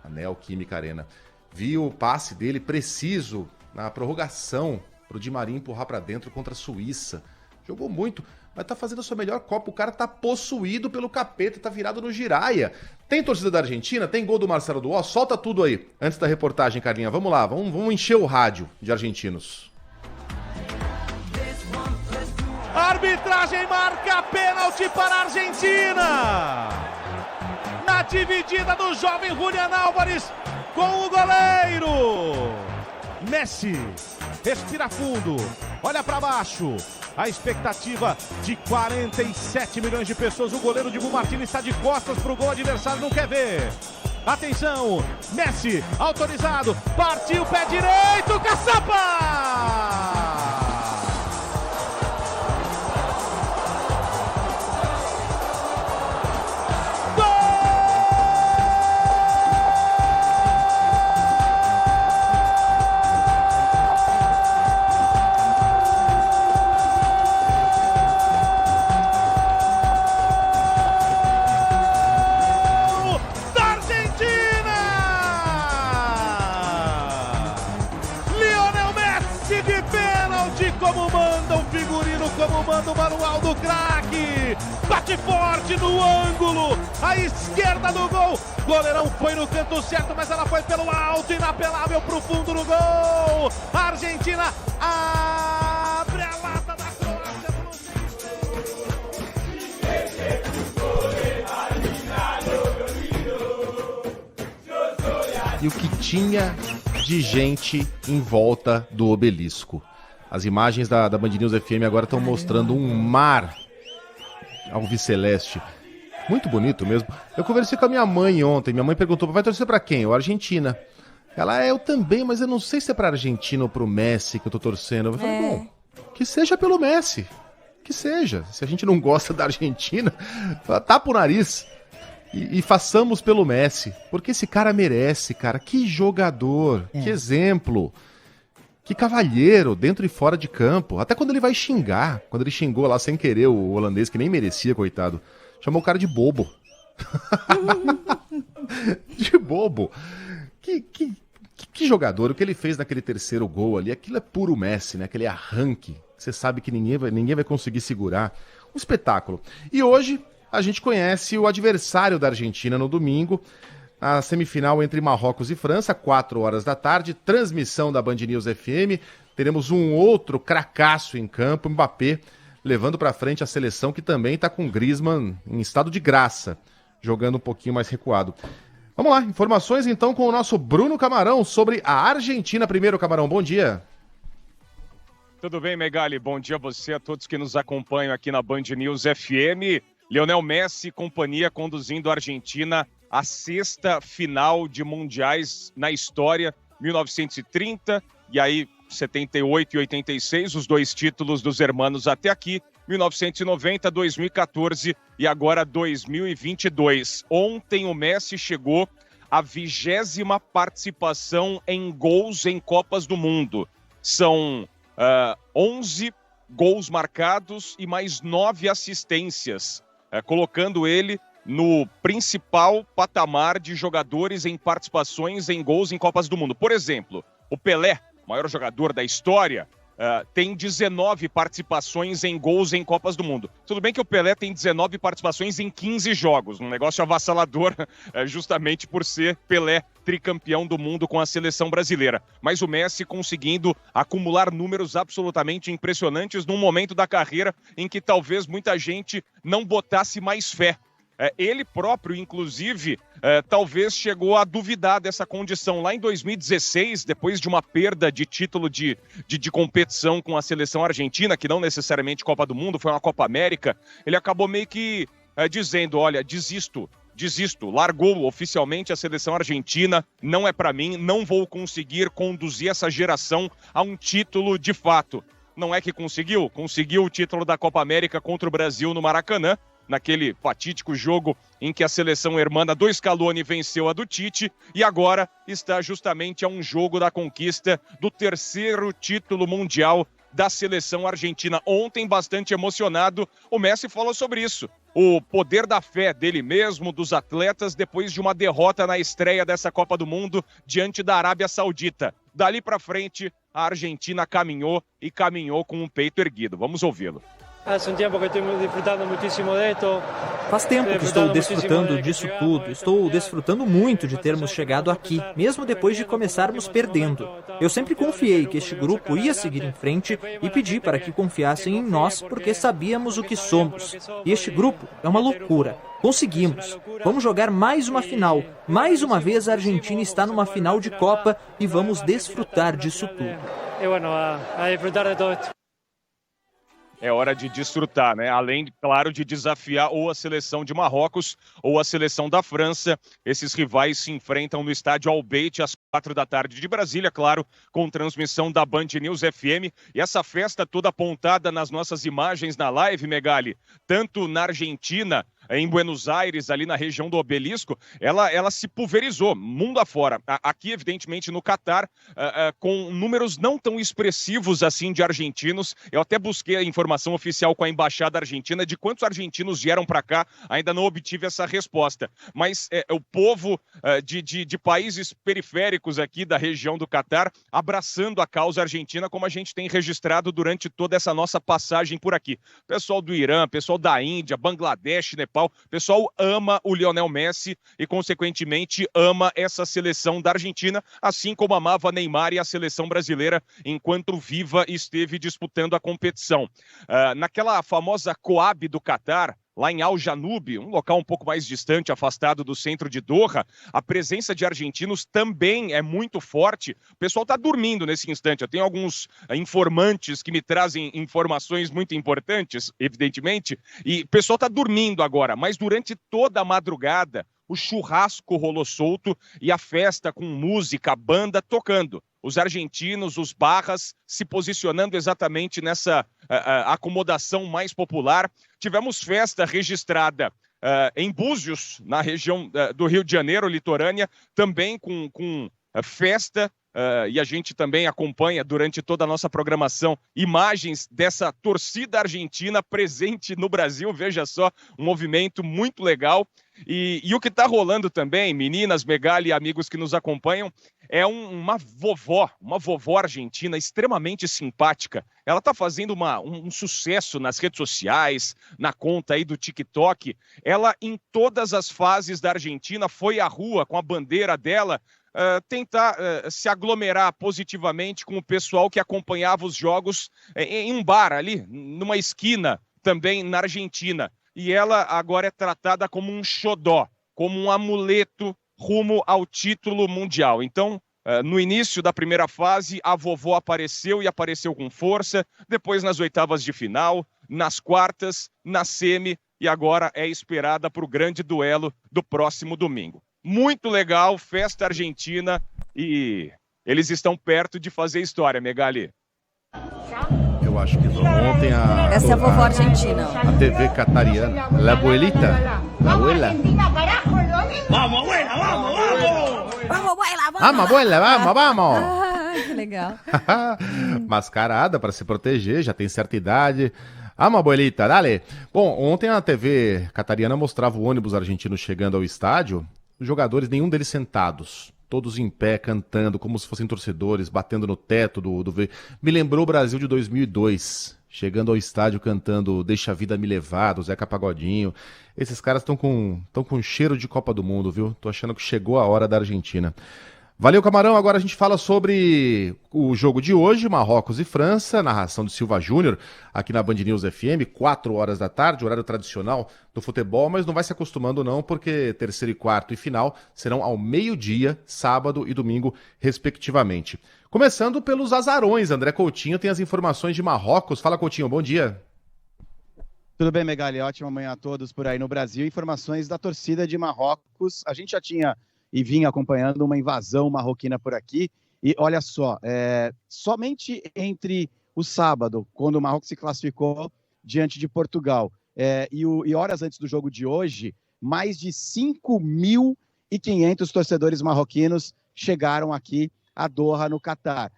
a Neoquímica Arena. Vi o passe dele preciso na prorrogação pro Di Maria empurrar pra dentro contra a Suíça. Jogou muito, mas tá fazendo a sua melhor Copa. O cara tá possuído pelo capeta, tá virado no giraia. Tem torcida da Argentina? Tem gol do Marcelo Duó? Solta tudo aí, antes da reportagem, Carlinha. Vamos lá, vamos encher o rádio de argentinos. A arbitragem marca pênalti para a Argentina. Na dividida do jovem Julián Álvares com o goleiro. Messi respira fundo, olha para baixo. A expectativa de 47 milhões de pessoas. O goleiro Dibu Martínez está de costas para o gol adversário, não quer ver. Atenção, Messi, autorizado, partiu, pé direito, caçapa! Como manda o figurino, como manda o manual do craque. Bate forte no ângulo, à esquerda do gol. Goleirão foi no canto certo, mas ela foi pelo alto, inapelável pro fundo do gol. A Argentina abre a lata da Croácia. E o que tinha de gente em volta do obelisco? As imagens da Band News FM agora estão mostrando um mar alviceleste. Muito bonito mesmo. Eu conversei com a minha mãe ontem. Minha mãe perguntou, vai torcer pra quem? Eu, Argentina. Ela, eu também, mas eu não sei se é pra Argentina ou pro Messi que eu tô torcendo. Eu falei, bom, que seja pelo Messi. Que seja. Se a gente não gosta da Argentina, tapa o nariz. E façamos pelo Messi. Porque esse cara merece, cara. Que jogador, que exemplo. Que cavalheiro, dentro e fora de campo. Até quando ele vai xingar. Quando ele xingou lá sem querer o holandês, que nem merecia, coitado. Chamou o cara de bobo. De bobo. Que jogador. O que ele fez naquele terceiro gol ali, aquilo é puro Messi, né? Aquele arranque. Você sabe que ninguém vai conseguir segurar. Um espetáculo. E hoje a gente conhece o adversário da Argentina no domingo. A semifinal entre Marrocos e França, 4 horas da tarde, transmissão da Band News FM. Teremos um outro cracaço em campo, Mbappé, levando para frente a seleção que também está com Griezmann em estado de graça. jogando um pouquinho mais recuado. Vamos lá, informações então com o nosso Bruno Camarão sobre a Argentina. Primeiro, Camarão, bom dia. Tudo bem, Megali? Bom dia a você, a todos que nos acompanham aqui na Band News FM. Lionel Messi e companhia conduzindo a Argentina à 6ª final de mundiais na história, 1930, e aí 78 e 86, os 2 títulos dos hermanos até aqui, 1990, 2014 e agora 2022. Ontem o Messi chegou à 20ª participação em gols em Copas do Mundo. São 11 gols marcados e mais 9 assistências, colocando ele no principal patamar de jogadores em participações em gols em Copas do Mundo. Por exemplo, o Pelé, maior jogador da história, tem 19 participações em gols em Copas do Mundo. Tudo bem que o Pelé tem 19 participações em 15 jogos, um negócio avassalador, justamente por ser Pelé tricampeão do mundo com a seleção brasileira. Mas o Messi conseguindo acumular números absolutamente impressionantes num momento da carreira em que talvez muita gente não botasse mais fé. Ele próprio, inclusive, talvez chegou a duvidar dessa condição. Lá em 2016, depois de uma perda de título de competição com a seleção argentina, que não necessariamente Copa do Mundo, foi uma Copa América, ele acabou meio que dizendo, olha, desisto, largou oficialmente a seleção argentina, não é para mim, não vou conseguir conduzir essa geração a um título de fato. Não é que conseguiu o título da Copa América contra o Brasil no Maracanã, naquele fatídico jogo em que a seleção hermana do Scaloni venceu a do Tite, e agora está justamente a um jogo da conquista do 3º título mundial da seleção argentina. Ontem, bastante emocionado, o Messi falou sobre isso. O poder da fé dele mesmo, dos atletas, depois de uma derrota na estreia dessa Copa do Mundo diante da Arábia Saudita. Dali para frente, a Argentina caminhou com o peito erguido. Vamos ouvi-lo. Faz tempo que estou desfrutando disso tudo. Estou desfrutando muito de termos chegado aqui, mesmo depois de começarmos perdendo. Eu sempre confiei que este grupo ia seguir em frente e pedi para que confiassem em nós, porque sabíamos o que somos. E este grupo é uma loucura. Conseguimos. Vamos jogar mais uma final. Mais uma vez a Argentina está numa final de Copa e vamos desfrutar disso tudo. É hora de desfrutar, né? Além, claro, de desafiar ou a seleção de Marrocos ou a seleção da França. Esses rivais se enfrentam no estádio Albeite às 4 da tarde de Brasília, claro, com transmissão da Band News FM. E essa festa toda apontada nas nossas imagens na live, Megali, tanto na Argentina, em Buenos Aires, ali na região do Obelisco, ela se pulverizou, mundo afora. Aqui, evidentemente, no Catar, com números não tão expressivos assim de argentinos. Eu até busquei a informação oficial com a Embaixada Argentina de quantos argentinos vieram para cá, ainda não obtive essa resposta. Mas o povo de países periféricos aqui da região do Catar abraçando a causa argentina, como a gente tem registrado durante toda essa nossa passagem por aqui. Pessoal do Irã, pessoal da Índia, Bangladesh, Nepal, pessoal ama o Lionel Messi e, consequentemente, ama essa seleção da Argentina, assim como amava Neymar e a seleção brasileira enquanto viva esteve disputando a competição. Naquela famosa Coab do Catar, lá em Al Janoub, um local um pouco mais distante, afastado do centro de Doha, a presença de argentinos também é muito forte. O pessoal está dormindo nesse instante. Eu tenho alguns informantes que me trazem informações muito importantes, evidentemente, e o pessoal está dormindo agora, mas durante toda a madrugada, o churrasco rolou solto e a festa com música, banda tocando. Os argentinos, os barras, se posicionando exatamente nessa acomodação mais popular. Tivemos festa registrada em Búzios, na região do Rio de Janeiro, litorânea, também com festa. E a gente também acompanha durante toda a nossa programação imagens dessa torcida argentina presente no Brasil. Veja só, um movimento muito legal. E o que está rolando também, meninas, Megali e amigos que nos acompanham, é uma vovó argentina extremamente simpática. Ela está fazendo um sucesso nas redes sociais, na conta aí do TikTok. Ela, em todas as fases da Argentina, foi à rua com a bandeira dela, tentar se aglomerar positivamente com o pessoal que acompanhava os jogos em um bar ali, numa esquina também na Argentina. E ela agora é tratada como um xodó. como um amuleto rumo ao título mundial. Então, no início da primeira fase, a vovó apareceu e apareceu com força, depois nas oitavas de final, nas quartas, na semi, e agora é esperada para o grande duelo do próximo domingo. Muito legal, festa argentina, e eles estão perto de fazer história, Megali. Eu acho que ontem Essa é a vovó argentina. A TV catariana, La Abuelita, La Abuela. Vamos, abuela, vamos, vamos! Vamos, abuela, vamos! Vamos, abuela, vamos, vamos! Ah, que legal. Mascarada para se proteger, já tem certa idade. Vamos, abuelita, dale! Bom, ontem a TV catariana mostrava o ônibus argentino chegando ao estádio, os jogadores, nenhum deles sentados. Todos em pé, cantando, como se fossem torcedores, batendo no teto do... Me lembrou o Brasil de 2002, chegando ao estádio cantando Deixa a Vida Me Levar, do Zeca Pagodinho. Esses caras estão com cheiro de Copa do Mundo, viu? Tô achando que chegou a hora da Argentina. Valeu, Camarão. Agora a gente fala sobre o jogo de hoje, Marrocos e França, narração de Silva Júnior, aqui na Band News FM, 4 horas da tarde, horário tradicional do futebol, mas não vai se acostumando não, porque terceiro e quarto e final serão ao meio-dia, sábado e domingo, respectivamente. Começando pelos azarões, André Coutinho tem as informações de Marrocos. Fala, Coutinho, bom dia. Tudo bem, Megali? Ótima manhã a todos por aí no Brasil. Informações da torcida de Marrocos. A gente já tinha e vinha acompanhando uma invasão marroquina por aqui. E olha só, somente entre o sábado, quando o Marrocos se classificou diante de Portugal, e horas antes do jogo de hoje, mais de 5.500 torcedores marroquinos chegaram aqui a Doha, no Catar.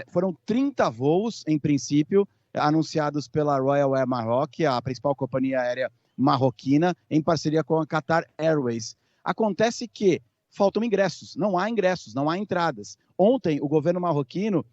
Foram 30 voos, em princípio, anunciados pela Royal Air Maroc, a principal companhia aérea marroquina, em parceria com a Qatar Airways. Acontece que faltam ingressos, não há entradas. Ontem, o governo marroquino,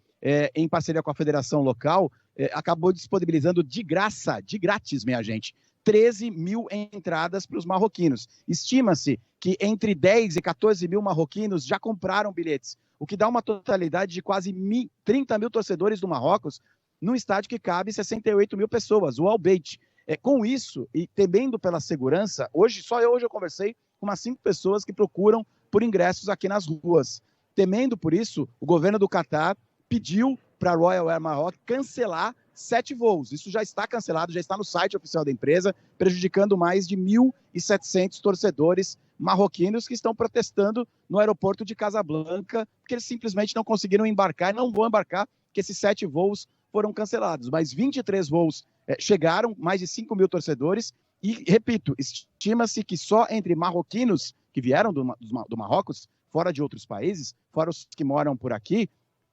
em parceria com a federação local, acabou disponibilizando de grátis, minha gente, 13 mil entradas para os marroquinos. Estima-se que entre 10 e 14 mil marroquinos já compraram bilhetes, o que dá uma totalidade de quase 30 mil torcedores do Marrocos, num estádio que cabe 68 mil pessoas, o Al Bayt. Com isso, e temendo pela segurança, hoje eu conversei com umas 5 pessoas que procuram por ingressos aqui nas ruas. Temendo por isso, o governo do Catar pediu para a Royal Air Maroc cancelar 7 voos. Isso já está cancelado, já está no site oficial da empresa, prejudicando mais de 1.700 torcedores marroquinos que estão protestando no aeroporto de Casablanca, porque eles simplesmente não conseguiram embarcar e não vão embarcar, porque esses 7 voos foram cancelados. Mas 23 voos chegaram, mais de 5 mil torcedores, e, repito, estima-se que só entre marroquinos que vieram do Marrocos, fora de outros países, fora os que moram por aqui,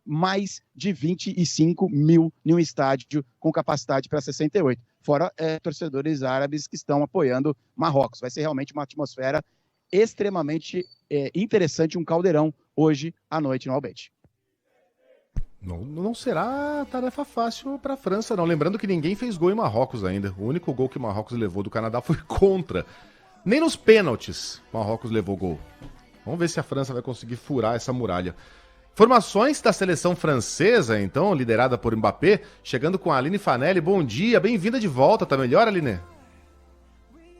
mais de 25 mil em um estádio com capacidade para 68. Fora torcedores árabes que estão apoiando Marrocos. Vai ser realmente uma atmosfera extremamente interessante, um caldeirão hoje à noite no Al Bayt. Não será tarefa fácil para a França, não. Lembrando que ninguém fez gol em Marrocos ainda. O único gol que Marrocos levou do Canadá foi contra. Nem nos pênaltis Marrocos levou gol. Vamos ver se a França vai conseguir furar essa muralha. Informações da seleção francesa, então, liderada por Mbappé, chegando com a Aline Fanelli. Bom dia, bem-vinda de volta. Tá melhor, Aline?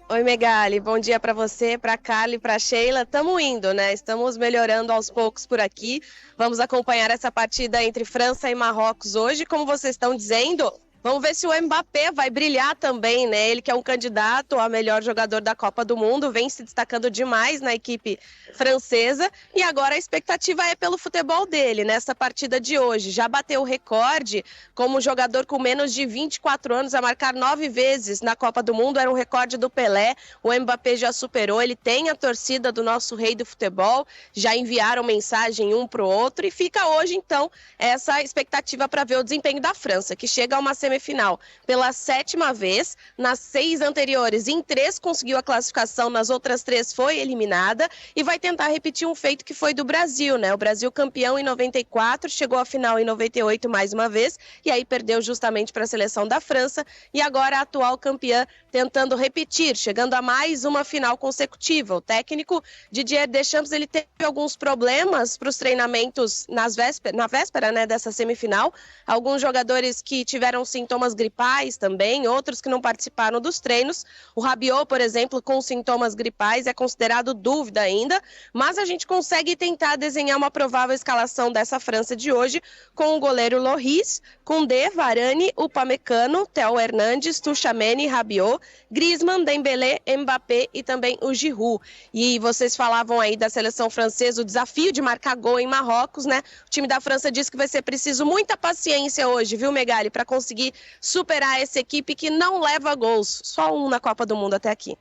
Oi, Megali. Bom dia para você, para Carla e para Sheila. Estamos indo, né? Estamos melhorando aos poucos por aqui. Vamos acompanhar essa partida entre França e Marrocos hoje. Como vocês estão dizendo, vamos ver se o Mbappé vai brilhar também, né? Ele que é um candidato a melhor jogador da Copa do Mundo, vem se destacando demais na equipe francesa e agora a expectativa é pelo futebol dele nessa partida de hoje. Já bateu o recorde como jogador com menos de 24 anos a marcar 9 vezes na Copa do Mundo, era um recorde do Pelé, o Mbappé já superou, ele tem a torcida do nosso rei do futebol, já enviaram mensagem um para o outro e fica hoje então essa expectativa para ver o desempenho da França, que chega a uma semifinal pela 7ª vez, nas 6 anteriores, em 3 conseguiu a classificação, nas outras 3 foi eliminada e vai tentar repetir um feito que foi do Brasil, né? O Brasil campeão em 94, chegou à final em 98 mais uma vez e aí perdeu justamente para a seleção da França e agora a atual campeã tentando repetir, chegando a mais uma final consecutiva. O técnico Didier Deschamps, ele teve alguns problemas para os treinamentos na véspera, né, dessa semifinal, alguns jogadores que tiveram sim sintomas gripais também, outros que não participaram dos treinos. O Rabiot, por exemplo, com sintomas gripais, é considerado dúvida ainda, mas a gente consegue tentar desenhar uma provável escalação dessa França de hoje com o goleiro Lloris, Koundé, Varane, Upamecano, Theo Hernandes, Tchouaméni, Rabiot, Griezmann, Dembélé, Mbappé e também o Giroud. E vocês falavam aí da seleção francesa, o desafio de marcar gol em Marrocos, né? O time da França diz que vai ser preciso muita paciência hoje, viu, Megali, para conseguir superar essa equipe que não leva gols. Só um na Copa do Mundo até aqui.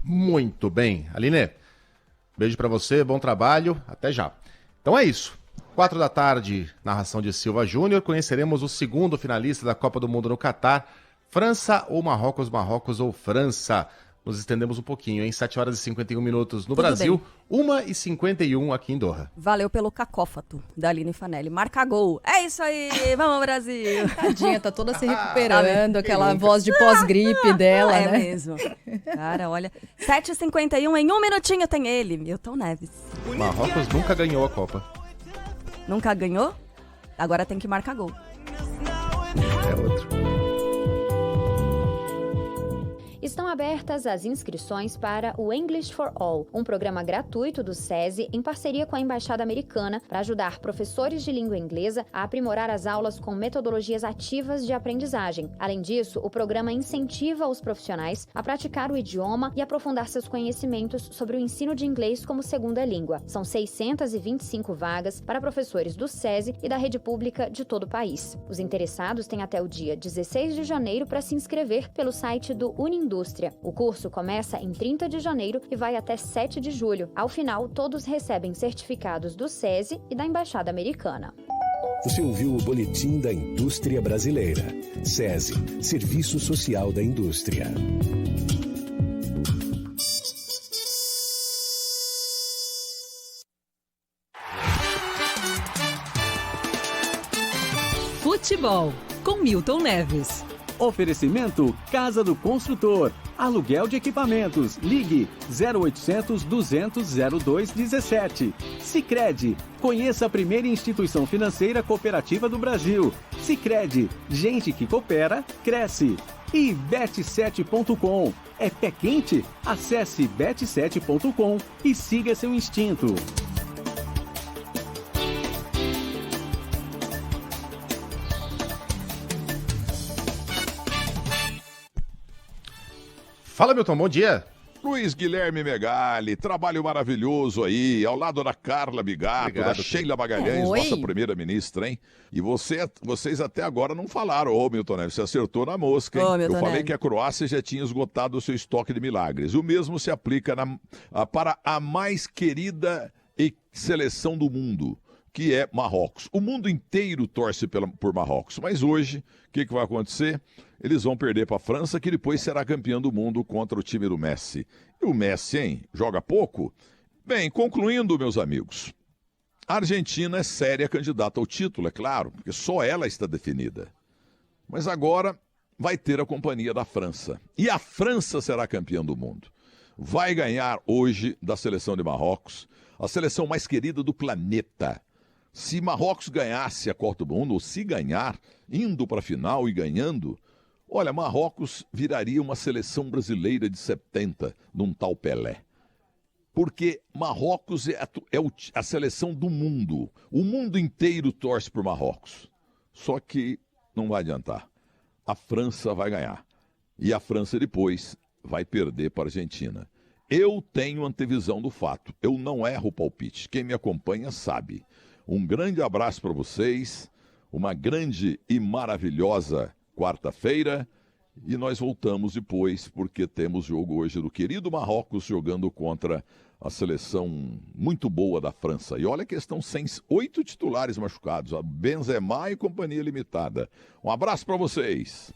Muito bem. Aline, beijo pra você, bom trabalho, até já. Então é isso. 4 da tarde, narração de Silva Júnior, conheceremos o segundo finalista da Copa do Mundo no Catar, França ou Marrocos, Marrocos ou França. Nos estendemos um pouquinho, em 7 horas e 51 minutos no Tudo Brasil, bem. 1h51 aqui em Doha. Valeu pelo cacófato da Aline Fanelli. Marca gol. É isso aí, vamos Brasil. Tadinha, tá toda se recuperando, aquela voz de pós-gripe dela, é né? Mesmo. Cara, olha, 7h51, em um minutinho tem ele, Milton Neves. Marrocos nunca ganhou a Copa. Nunca ganhou? Agora tem que marcar gol. É outro. Estão abertas as inscrições para o English for All, um programa gratuito do SESI em parceria com a Embaixada Americana para ajudar professores de língua inglesa a aprimorar as aulas com metodologias ativas de aprendizagem. Além disso, o programa incentiva os profissionais a praticar o idioma e aprofundar seus conhecimentos sobre o ensino de inglês como segunda língua. São 625 vagas para professores do SESI e da rede pública de todo o país. Os interessados têm até o dia 16 de janeiro para se inscrever pelo site do Unindústria. O curso começa em 30 de janeiro e vai até 7 de julho. Ao final, todos recebem certificados do SESI e da Embaixada Americana. Você ouviu o Boletim da Indústria Brasileira. SESI, Serviço Social da Indústria. Futebol, com Milton Neves. Oferecimento Casa do Construtor. Aluguel de equipamentos. Ligue 0800 200 0217. Sicredi. Conheça a primeira instituição financeira cooperativa do Brasil. Sicredi. Gente que coopera, cresce. E bet7.com. É pé quente? Acesse bet7.com e siga seu instinto. Fala, Milton, bom dia. Luiz Guilherme Megali, trabalho maravilhoso aí, ao lado da Carla Bigato, da Sheila Magalhães, Oi. nossa primeira-ministra, hein? E vocês até agora não falaram, ô Milton Neves, você acertou na mosca, hein? Ô, Milton Eu falei Neves. que a Croácia já tinha esgotado o seu estoque de milagres. O mesmo se aplica para a mais querida seleção do mundo, que é Marrocos. O mundo inteiro torce por Marrocos, mas hoje, o que vai acontecer? Eles vão perder para a França, que depois será campeão do mundo contra o time do Messi. E o Messi, hein? Joga pouco? Bem, concluindo, meus amigos, a Argentina é séria candidata ao título, é claro, porque só ela está definida. Mas agora vai ter a companhia da França. E a França será campeã do mundo. Vai ganhar hoje da seleção de Marrocos, a seleção mais querida do planeta. Se Marrocos ganhasse a Copa do Mundo, ou se ganhar, indo para a final e ganhando, olha, Marrocos viraria uma seleção brasileira de 70, num tal Pelé. Porque Marrocos é a seleção do mundo. O mundo inteiro torce por Marrocos. Só que não vai adiantar. A França vai ganhar. E a França depois vai perder para a Argentina. Eu tenho antevisão do fato. Eu não erro o palpite. Quem me acompanha sabe. Um grande abraço para vocês. Uma grande e maravilhosa quarta-feira, e nós voltamos depois, porque temos jogo hoje do querido Marrocos jogando contra a seleção muito boa da França. E olha que estão 8 titulares machucados, a Benzema e companhia limitada. Um abraço para vocês.